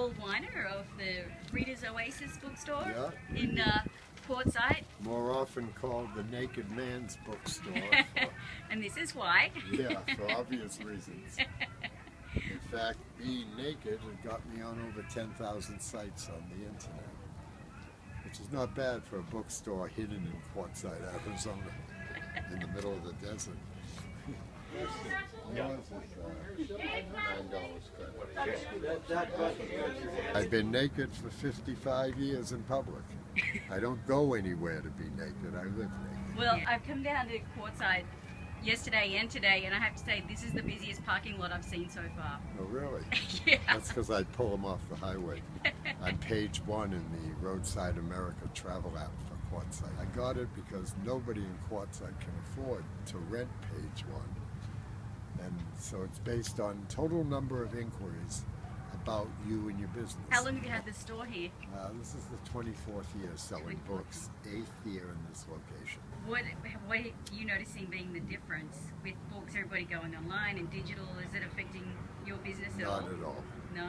one of the Reader's Oasis bookstore Yeah. in Quartzsite. More often called the naked man's bookstore. And this is why. Yeah, for obvious reasons. In fact, being naked had got me on over 10,000 sites on the internet, which is not bad for a bookstore hidden in Quartzsite, Arizona, in the middle of the desert. I've been naked for 55 years in public. I don't go anywhere to be naked, I live naked. Well, I've come down to Quartzsite yesterday and today, and I have to say this is the busiest parking lot I've seen so far. Oh, really? Yeah. That's because I pull them off the highway. On page 1 in the Roadside America travel app for Quartzsite. I got it because nobody in Quartzsite can afford to rent page 1. And so it's based on total number of inquiries about you and your business. How long have you had this store here? This is the 24th year selling books, 8th year in this location. What are you noticing being the difference with books, everybody going online and digital? Is it affecting your business at all? Not at all. No?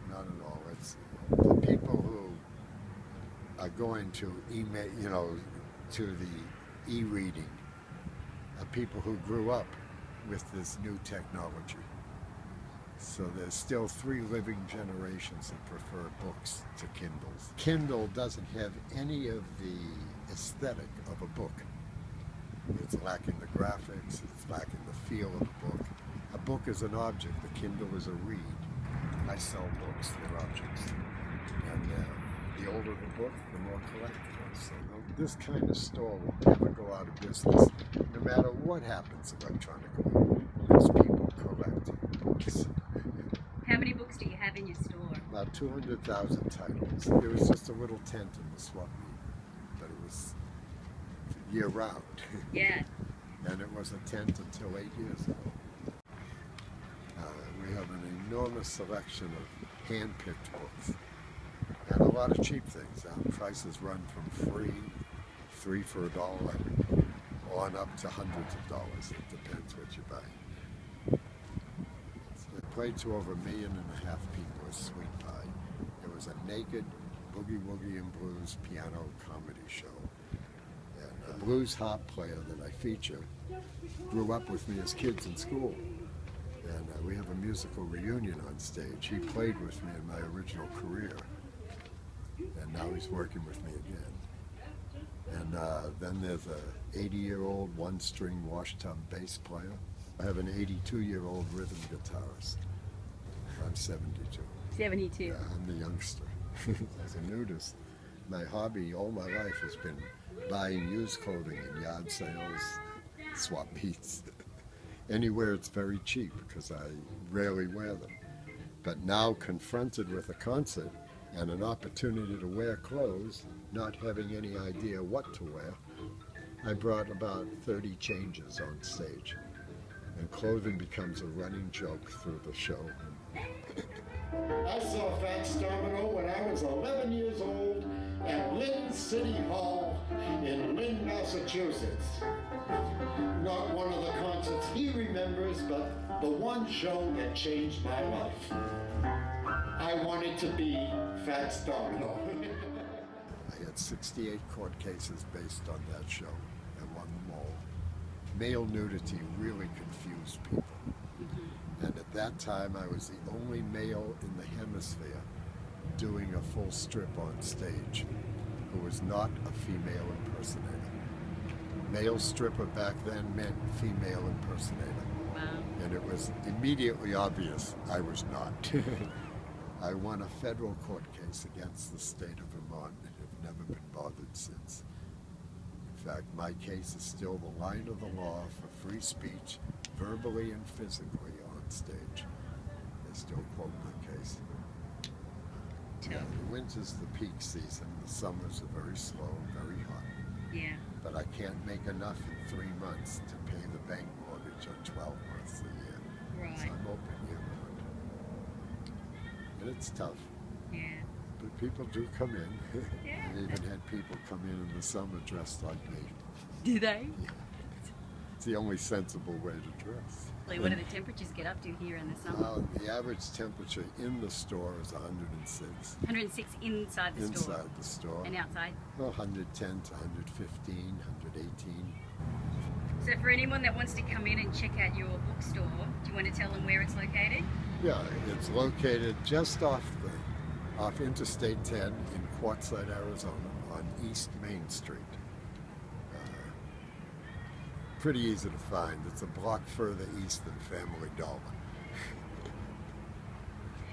Not at all. It's the people who are going to email, to the e-reading, are people who grew up with this new technology. So there's still 3 living generations that prefer books to Kindles. Kindle doesn't have any of the aesthetic of a book. It's lacking the graphics, it's lacking the feel of a book. A book is an object, the Kindle is a read. I sell books, they're objects. And the older the book, the more collectible. So this kind of store will never go out of business, no matter what happens electronically, because people collect books. How many books do you have in your store? About 200,000 titles. There was just a little tent in the swap meet, but it was year-round. Yeah. And it was a tent until 8 years ago. We have an enormous selection of hand-picked books and a lot of cheap things. Prices run from free, 3 for $1, on up to hundreds of dollars. It depends what you buy. It played to over 1.5 million people at Sweet Pie. It was a naked boogie woogie and blues piano comedy show. And a blues harp player that I feature grew up with me as kids in school. And we have a musical reunion on stage. He played with me in my original career. And now he's working with me again. And then there's a 80-year-old one-string washtub bass player. I have an 82-year-old rhythm guitarist. I'm 72. 72. Yeah, I'm the youngster. As a nudist, my hobby all my life has been buying used clothing in yard sales, swap meets, anywhere it's very cheap because I rarely wear them. But now confronted with a concert and an opportunity to wear clothes, not having any idea what to wear, I brought about 30 changes on stage. And clothing becomes a running joke through the show. I saw Fats Domino when I was 11 years old at Lynn City Hall in Lynn, Massachusetts. Not one of the concerts he remembers, but the one show that changed my life. I wanted to be Fats Domino. I had 68 court cases based on that show and won them all. Male nudity really confused people. And at that time, I was the only male in the hemisphere doing a full strip on stage who was not a female impersonator. Male stripper back then meant female impersonator. Wow. And it was immediately obvious I was not. I won a federal court case against the state of Vermont and have never been bothered since. In fact, my case is still the line of the law for free speech, verbally and physically on stage. They still quote my case. The winter's the peak season. The summers are very slow, very hot. Yeah. But I can't make enough in 3 months to pay the bank mortgage on 12 months a year. Right. So I'm open year-round. And it's tough. Yeah. But people do come in. Yeah. I even had people come in the summer dressed like me. Do they? Yeah. It's the only sensible way to dress. roughly, what do the temperatures get up to here in the summer? The average temperature in the store is 106. 106 inside the store? Inside the store. And outside? Well, 110 to 115, 118. So for anyone that wants to come in and check out your bookstore, do you want to tell them where it's located? Yeah, it's located just off Interstate 10 in Quartzsite, Arizona, on East Main Street. Pretty easy to find. It's a block further east than Family Dollar.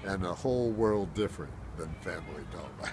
And a whole world different than Family Dollar.